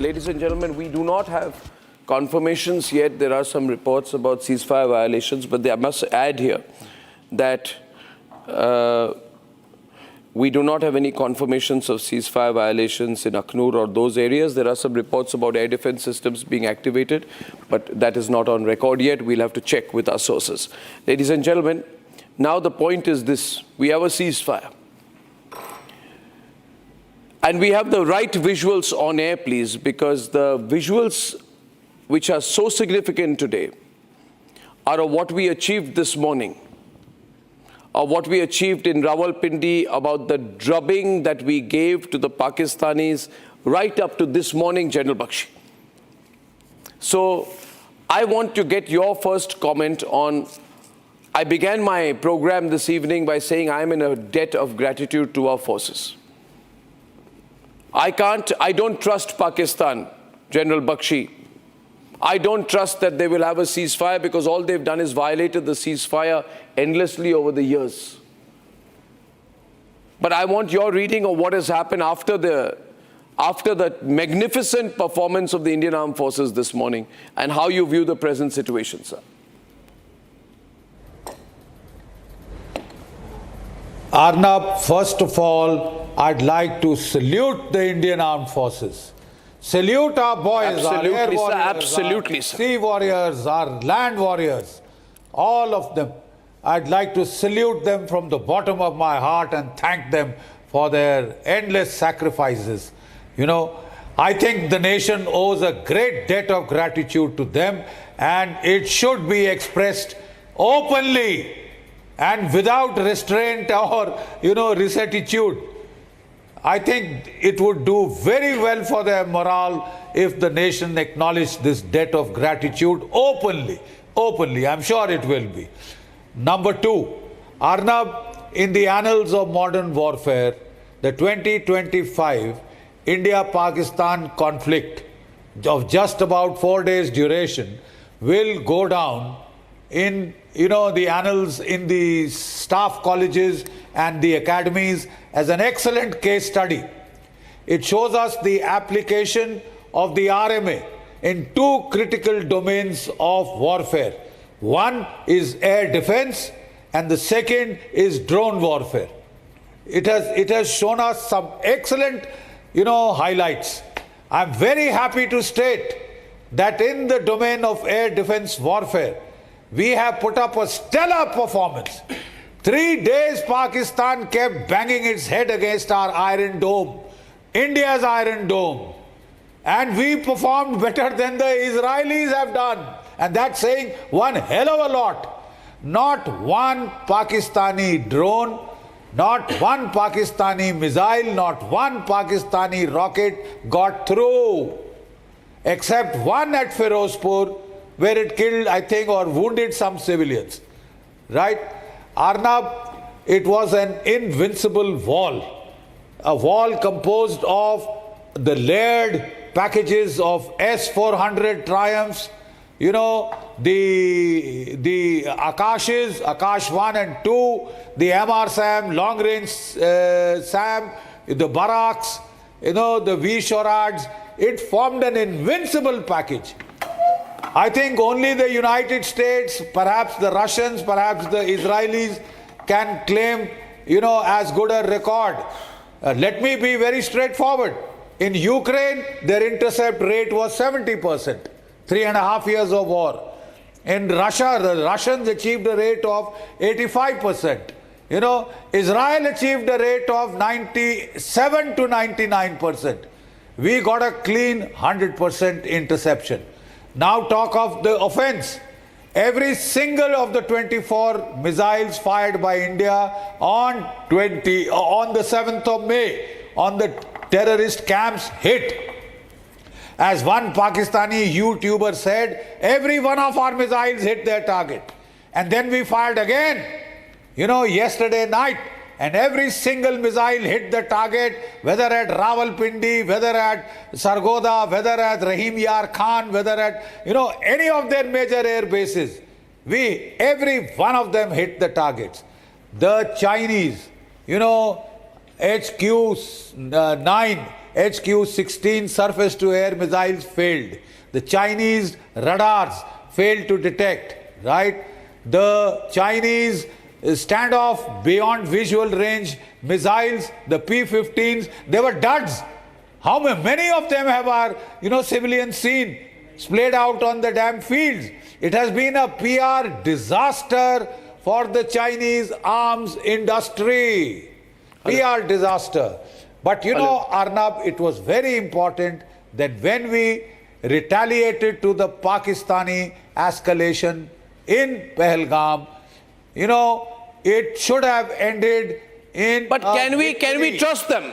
ladies and gentlemen, we do not have confirmations yet. There are some reports about ceasefire violations, but I must add here that we do not have any confirmations of ceasefire violations in Akhnur or those areas. There are some reports about air defense systems being activated, but that is not on record yet. We'll have to check with our sources. Ladies and gentlemen, now the point is this. We have a ceasefire. And we have the right visuals on air, please, because the visuals which are so significant today are of what we achieved this morning, of what we achieved in Rawalpindi, about the drubbing that we gave to the Pakistanis right up to this morning, General Bakshi. So I want to get your first comment on, I began my program this evening by saying I am in a debt of gratitude to our forces. I don't trust Pakistan, General Bakshi. I don't trust that they will have a ceasefire because all they've done is violated the ceasefire endlessly over the years. But I want your reading of what has happened after the magnificent performance of the Indian Armed Forces this morning and how you view the present situation, sir. Arnab, first of all, I'd like to salute the Indian Armed Forces. Salute our boys, our air warriors, absolutely, our sir. sea warriors, our land warriors, all of them. I'd like to salute them from the bottom of my heart and thank them for their endless sacrifices. You know, I think the nation owes a great debt of gratitude to them, and it should be expressed openly and without restraint or, rectitude. I think it would do very well for their morale if the nation acknowledged this debt of gratitude openly. Openly, I'm sure it will be. Number two, Arnab, in the annals of modern warfare, the 2025 India-Pakistan conflict of just about 4 days duration will go down in the annals, in the staff colleges and the academies as an excellent case study. It shows us the application of the RMA in two critical domains of warfare. One is air defense and the second is drone warfare. It has shown us some excellent, highlights. I'm very happy to state that in the domain of air defense warfare, we have put up a stellar performance. 3 days Pakistan kept banging its head against our Iron Dome, India's Iron Dome. And we performed better than the Israelis have done. And that's saying one hell of a lot. Not one Pakistani drone, not one Pakistani missile, not one Pakistani rocket got through. Except one at Firozpur, where it killed, I think, or wounded some civilians. Right? Arnab, it was an invincible wall. A wall composed of the layered packages of S-400 Triumphs, the Akashes, Akash 1 and 2, the MR SAM, long range SAM, the Barracks, the V-Shorads. It formed an invincible package. I think only the United States, perhaps the Russians, perhaps the Israelis can claim, as good a record. Let me be very straightforward. In Ukraine, their intercept rate was 70%, 3.5 years of war. In Russia, the Russians achieved a rate of 85%. Israel achieved a rate of 97 to 99%. We got a clean 100% interception. Now talk of the offense. Every single of the 24 missiles fired by India on the 7th of May on the terrorist camps hit. As one Pakistani YouTuber said, every one of our missiles hit their target. And then we fired again, yesterday night. And every single missile hit the target, whether at Rawalpindi, whether at Sargodha, whether at Rahim Yar Khan, whether at, any of their major air bases. Every one of them hit the targets. The Chinese, HQ-9 HQ-16 surface-to-air missiles failed. The Chinese radars failed to detect, right? The Chinese standoff beyond visual range missiles, the P-15s, they were duds. How many of them have our, civilians seen splayed out on the damn fields? It has been a PR disaster for the Chinese arms industry. PR disaster. But Arnab, it was very important that when we retaliated to the Pakistani escalation in Pahalgam, it should have ended in. But can we trust them?